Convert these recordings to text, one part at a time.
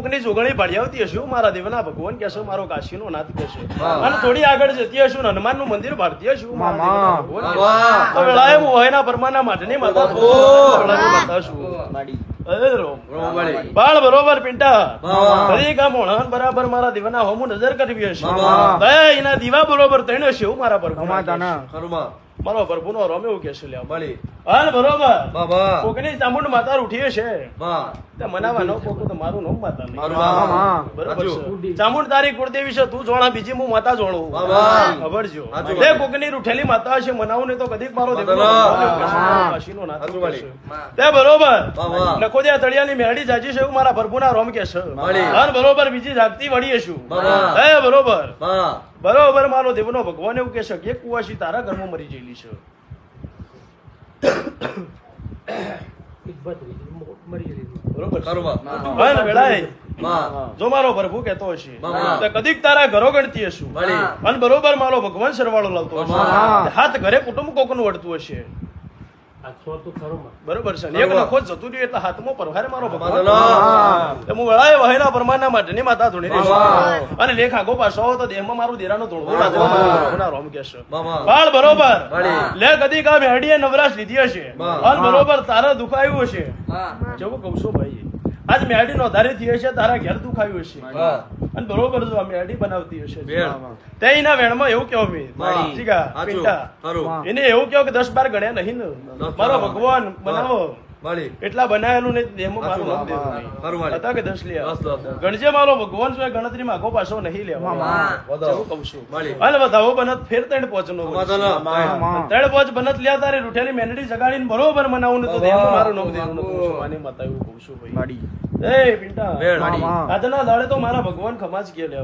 કોકની જોગણી ભાડી આવતી હશે મારા દેવના ભગવાન કહેશો મારો કાશીનો નાથ કહેશે અને થોડી આગળ જતી હશું હનુમાનનું મંદિર ભારતી હશું તો વેળાએ હું વહેના પરમાના માટેની માતા માતા છું બાળ બરોબર પિંટા દરેક આ મોહન બરાબર મારા દીવાના હોમું નજર કરવી હશે એના દીવા બરોબર તણ્યો છે એવું મારા પર મારો પ્રભુનો રોમ એવું કહેશે હાલ બરોબર કોકની ચામુંડ માતા ઉઠી છે મનાવા ન કોક તો મારું નામ માતા નહીં બરોબર છે ચામુંડ તારી કુળદેવી છે તું જોણા બીજી હું માતા જોણું ખબર જો તે કોકની રૂઠેલી માતા છે મનાવું ને તો કદી મારો દેવનો નાથ તે બરોબર નખો દે તળિયાની મેરડી જાજી છે એવું મારા પ્રભુના રોમ કે છે હાલ બરોબર બીજી જાગતી વળી છું હે બરોબર બરોબર મારો દેવનો ભગવાન એવું કે છે કે કુવાસી તારા ઘરમાં મરી જયેલી છે જો મારો પ્રભુ કેતો હશે કદીક તારા ઘરો ગણતી હશું અને બરોબર મારો ભગવાન સરવાળો લાવતો હશે હાથ ઘરે કુટુંબ કોકનું વળતું હશે બરોબર છે એક નખો જતું રહ્યું એટલે હાથમાં પરવારે મારો ભગવાન હું વળાય વહેના પરમાના માટેની માતા ધોણી રહીશ અને લેખ આગો પાછો તો દેહમાં મારું દેરાનું ધોળવું રોમ કહેશે બાળ બરોબર લે કદી કા મેડીએ નવરાશ લીધી હશે અને બરોબર તારા દુખાયું હશે જેવું કઉ છું ભાઈ આજ મેડી નો ધારી થઈ હશે તારા ઘેર દુખાયું હશે અને બરોબર જો મેડી બનાવતી હશે તે એના વેણમાં એવું કેવો એને એવું કેવો કે 10-12 ગણ્યા નહીં ને મારો ભગવાન બનાવો એટલા બનાવેલું નહીં દેહમાં મારું નામ દેવું હતા કે 10 લે ગણજે મારો ભગવાન શું ગણતરીમાં આગો પાછો નહીં લેવા એવું કઉ છું અને વધાવો બનત ફેર 3 પોચનો 3 પોચ બનત લ્યા તારે રૂઠેલી મેનડી જગાડીને બરોબર મનાવું ને તો દેહમાં મારું નામ દેવું માની માતા એવું કઉ છું ભાઈ એ પિંટા આજના દાડે તો મારા ભગવાન ખમાજ કે લે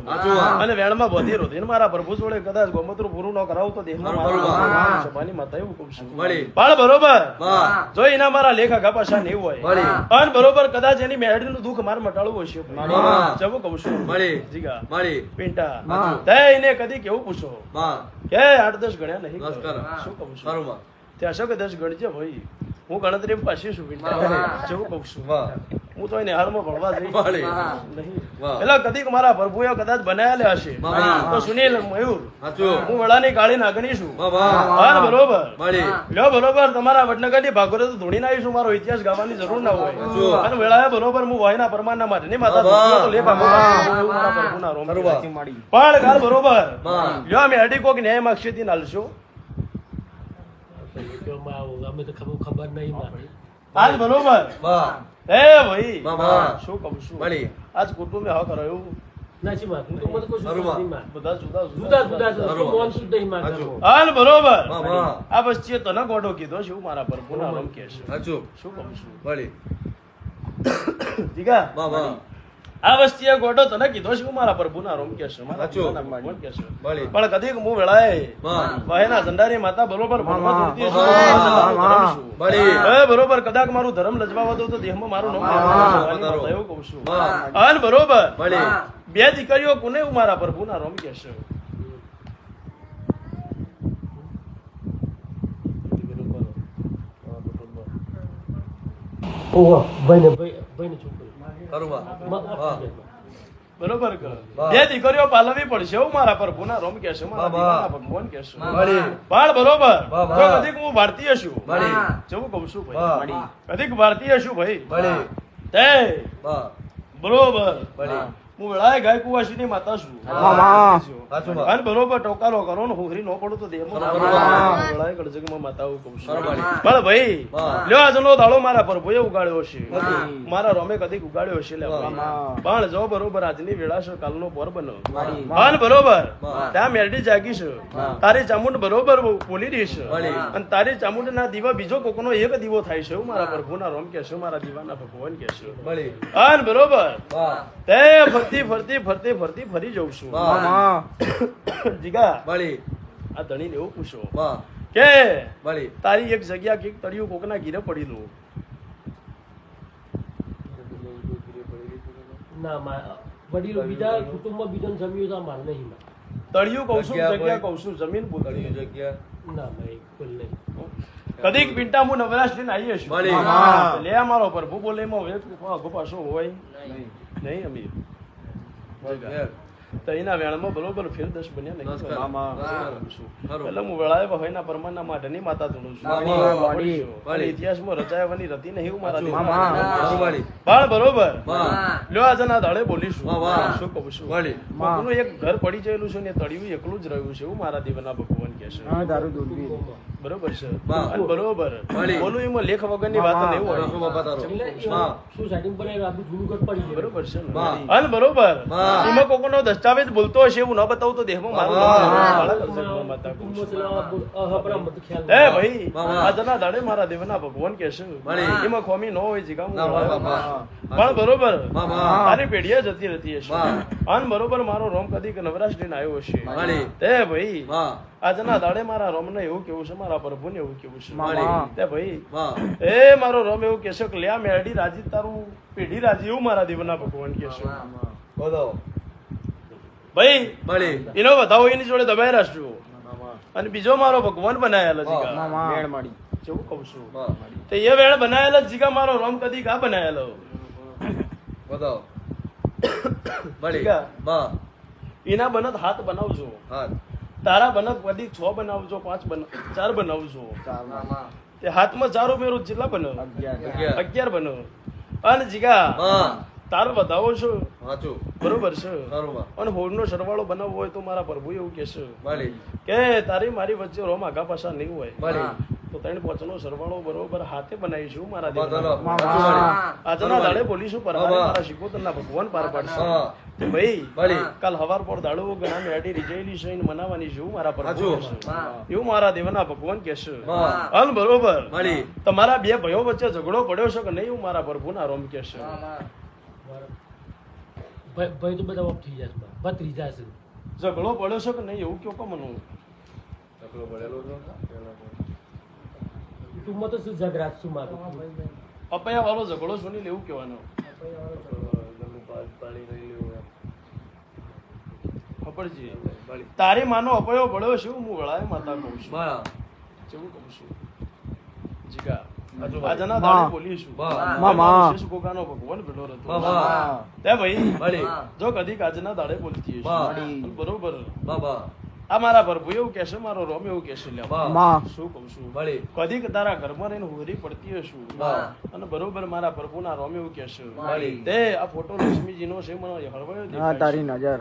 અને વેણમાં વધી રોધી મારા પ્રભુ જોડે કદાચ ગોમતરું પૂરું ન કરાવું તો દેહમાં મારું માની માતા એવું કઉ છું બાળ બરોબર જો એના મારા લેખ આગા પાછા નહીં હોય અને બરોબર કદાચ એની મેળડીનું દુઃખ મારે મટાડવું હશે જવું કઉ છું જીગા પિંટા તે એને કદી કેવું પૂછો કે 8-10 ગણ્યા નહીં શું કઉ છું ત્યાં શું કે 10 ગણજે ભાઈ હું ગણતરી પાછી છું જેવું કઉ છું હું તો એને હાલમાં ભણવા જઈ એટલે કદીક મારા પ્રભુએ કદાચ બનાવેલા હશે તો સુનિલ મયુર હું વડાની કાળી નાગણી છું બરોબર લ્યો બરોબર તમારા વડનગર ની ભાગોરે તો ધોણી આવીશું મારો ઇતિહાસ ગાવાની જરૂર ના હોય અને વેળાએ બરોબર હું વાયના પરમાનના માટે ની માતા લે પ્રભુના રોમ પણ કાલ બરોબર લ્યો અમે અડી કોક ન્યાય માગશેથી નાલશો ખબર નહીં આજ બરોબર હે ભાઈ શું કહું છું આજ કુટુંબે હા કરાયું બરોબર આ બસ તને ગોડો કીધો શું મારા પ્રભુના નામ કે છે શું કહું છું આ વસ્તી ગોડો તને કીધો છે મારા પ્રભુના રોમ કે છે પણ કદી હું વેળાએ વહેના ઝંડાની માતા બરોબર બરોબર કદાચ મારું ધર્મ લજવાવા દો તો દેહમાં મારું નામ એવું કઉ છું અને બરોબર 2 દીકરીઓ કોને હું મારા પ્રભુના રોમ કે છે બરોબર 2 દીકરીઓ પાલવી પડશે એવું મારા પ્રભુના રોમ કે છે મારા ભગવાન કે છે પણ બરોબર જો કદીક હું ભારતીય છું જેવું કઉ છું ભાઈ કદીક ભારતીય છું ભાઈ તે બરોબર હું વેળાએ ગાય કુવાસીની માતા છું અને બરોબર ટોકારો કરો ને હોરી નો પડું તો દેહમાં વેળાએ ગળજગમાં માતાઓ કહું છું પણ ભાઈ લ્યો આજનો દાડો મારા પ્રભુએ ઉગાડ્યો છે મારા રોમે કદી ઉગાડ્યો છે પણ જો બરોબર આજની વેળા છે કાલનો પોર બનો અને બરોબર ત્યાં મેરડી જાગી છે તારી ચામુંડ બરોબર બોલી રહી છે અને તારી ચામુંડ ના દીવા બીજો કોકનો એક દીવો થાય છે મારા પ્રભુના રોમ કે છે મારા દીવાના ભગવાન કે છે અને બરોબર તે ફરતી ફરી જઉં છું જીગા આ ધણી એવું પૂછો કે તારી એક જગ્યા કે તળિયું કોકના ગીરે પડેલું તળિયું કઉ છું જગ્યા કઉ છું જમીન કદીક પિંટા હું નવરાશ લઈને આવી હશું લે મારો પ્રભુ બોલે પાછો હોય નહીં અમીર તો એના વેણમાં બરોબર ફેર 10 બન્યા નહીં એટલે હું વેળાએ ભાઈના પરમાના માટેની માતા ધૂણું છું ઇતિહાસમાં રચાયવાની રતી નહીં હું મારા બાળ બરોબર લ્યો આજે ના દાડે બોલીશું શું કહું છું મગનું એક ઘર પડી ગયેલું છે ને તળિયું એકલું જ રહ્યું છે એવું મારા દેવના ભગવાન કે છે બરોબર છે અને બરોબર બોલું એમાં લેખ વગરની વાત નહીં હોય બરોબર છે અને બરોબર એમાં કોકનો દસ્તાવેજ બોલતો હશે એવું ન બતાવું તો દેહમાં મારું ભાઈ આજના દાડે મારા દેવના ભગવાન કે છે એમાં ખોમી ન હોય જીગા પણ બરોબર તારી પેઢીએ જતી રહેતી હશે અને બરોબર મારો રોમ કદી નવરાશ લઈને આવ્યો હશે તે ભાઈ આજના દાડે મારા રોમ ને એવું કેવું છે મારા પ્રભુ ને એવું કેવું છે તે ભાઈ એ મારો રોમ એવું કેશે કે લ્યા મેરડી રાજી તારું પેઢી રાજી એવું મારા દેવના ભગવાન કે છે ભાઈ એનો વધાવો એની જોડે દબાઈ રાખ્યો અને બીજો મારો ભગવાન બનાયેલો જીગા કેવું કઉ છું તો એ વેળ બનાયેલો જીગા મારો રોમ કદી કા બનાયેલો એના બનત હાથ બનાવજો તારા બનત કદી 6 બનાવજો 4 બનાવજો તે હાથમાં 4 ઉમેરો જેટલા બનાવ 11 બનાવ અને જીગા તારો વધાવો છો બરોબર છે અને હોળનો સરવાળો બનાવવો હોય તો મારા પ્રભુ એવું કહેશે કે તારી મારી વચ્ચે રોમ આગા પાછા નહીં હોય તો 3-5 નો સરવાળો બરોબર હાથે બનાવીશું મારા આજના દાડે બોલીશું પર મારા શિકોતરના ભગવાન પાર પાડશે ભાઈ કાલ હવાર પર દાડો ઘણા મેડી રીજાયેલી છે મનાવાની છે મારા પ્રભુ એવું મારા દેવના ભગવાન કહેશે અન બરોબર તમારા બે ભાઈઓ વચ્ચે ઝઘડો પડ્યો છે કે નહીં એવું મારા પ્રભુના રોમ કહેશે ભાઈ તો બધા ઓફ થઈ જશે બત્રી જશે ઝઘડો પડ્યો છે કે નહીં એવું કયો કે મને ઝઘડો પડેલો ટૂંકમાં તો શું ઝઘડા શું મારું અપયા વાળો ઝઘડો શું નહીં લેવું કહેવાનો તારી માનો અપયો પડ્યો છે હું વળાય માતા કહું છું કેવું કહું છું જીગા આજના દાડે બોલીશું ગોગાનો ભગવાન ભેટો રહેતો તે ભાઈ જો કદી આજના દાડે બોલતી બરોબર આ મારા પ્રભુ એવું કહેશે મારો રોમ એવું કહેશે શું કઉ છું કદી તારા ઘરમાં રહીને હોરી પડતી હશું અને બરોબર મારા પ્રભુના રોમ એવું કહેશે તે આ ફોટો લક્ષ્મીજી નો છે મને હળવાયો તારી નજર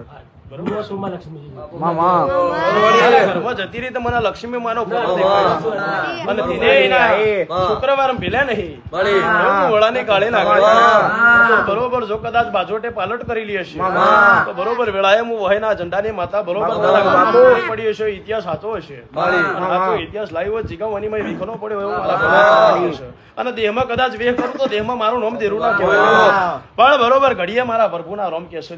જતી રીતે મને લક્ષ્મી માનો શુક્રવાર ભેલ્યા નહીં વડાને કાઢે ના બરોબર જો કદાચ બાજોટે પાલટ કરેલી હશે તો બરોબર વેળાએ હું વહેના ઝંડાની માતા બરોબર પડી હશે ઇતિહાસ સાચો હશે ઇતિહાસ લાવ્યો જીગાવાની માં વિખનો પડ્યો એવું અને દેહમાં કદાચ વેહ કરું તો દેહમાં મારું નામ દેરું ના કહેવાય પણ બરોબર ઘડીએ મારા પ્રભુના રોમ કહેશે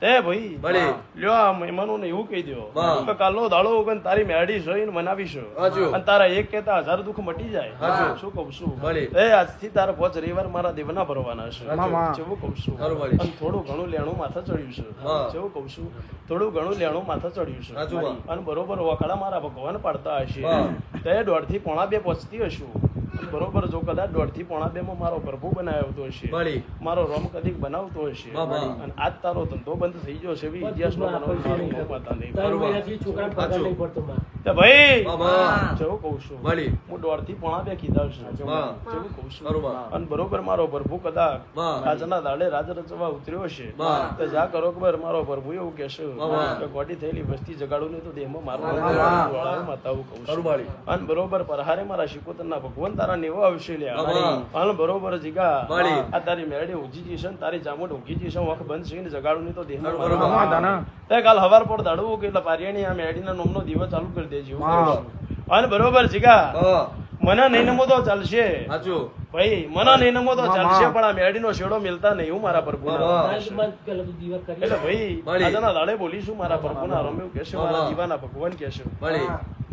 તે ભાઈ લ્યો આ મહેમાનોને એવું કહી દો કે કાલનો દાડો ઉગન તારી મેરડી જોઈને મનાવીશું અને તારા એક કહેતા 1000 દુઃખ મટી જાય શું કહું છું એ આજથી તારા 5 રવિવાર મારા દેવના ભરવાના છે કેવું કહું છું અને થોડું ઘણું લેણું માથે ચડ્યું છે કેવું કહું છું થોડું ઘણું લેણું માથે ચડ્યું છે અને બરોબર વખાડા મારા ભગવાન પાડતા હશે તે 1.5 થી 1.5 પહોંચતી હશું બરોબર જો કદાચ 1.5 થી 1.5 માં મારો પ્રભુ બનાવતો હશે મારો રોમ કદીક બનાવતો હશે અને આજ તારો ધંધો બંધ થઈ ગયો છે એવી ઇતિહાસ નો ભાઈ જેવું કઉ છું હું 1.5 થી 1.5 કીધા છે જેવું કઉ છું અને બરોબર મારો પ્રભુ કદાચ આજના દાડે રાજ રચવા ઉતર્યો હશે તો જા કરો ખબર મારો પ્રભુ એવું કહેશે કે ગોડી થયેલી વસ્તી જગાડું નહીં તો દેહમાં મારું માતા કહું છું અને બરોબર પરહારે મારા શિકોતરના ભગવાન તારા નેવો આવશે લ્યા બરોબર જીગા આ તારી મેરડી ઉજી જશે તારી જામુટ ઉગી જશે વખ બંધ છે ને જગાડું નહીં તો દેહમાં તે કાલ હવાર પર દાડવું કે એટલે પારિયાણી આ મેરડીના નોમનો દીવો ચાલુ કરી દેજો અને બરોબર જીગા મને નહીં નમો તો ચાલશે ભાઈ મને નહીં નમો તો ચાલશે પણ આ મેરડીનો શેડો મિલતા નહીં હું મારા પ્રભુના એટલે ભાઈ આજના દાડે બોલીશું મારા પ્રભુના રમ એવું કહેશે મારા દીવાના ભગવાન કહેશે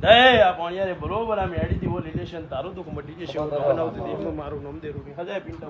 આ પાણીયારે બરોબર આ મેરડી દીવો લીધે છે તારું દુઃખ મટી જશે બનાવતું દેવનું મારું નામ દેરું હજાય પિંટા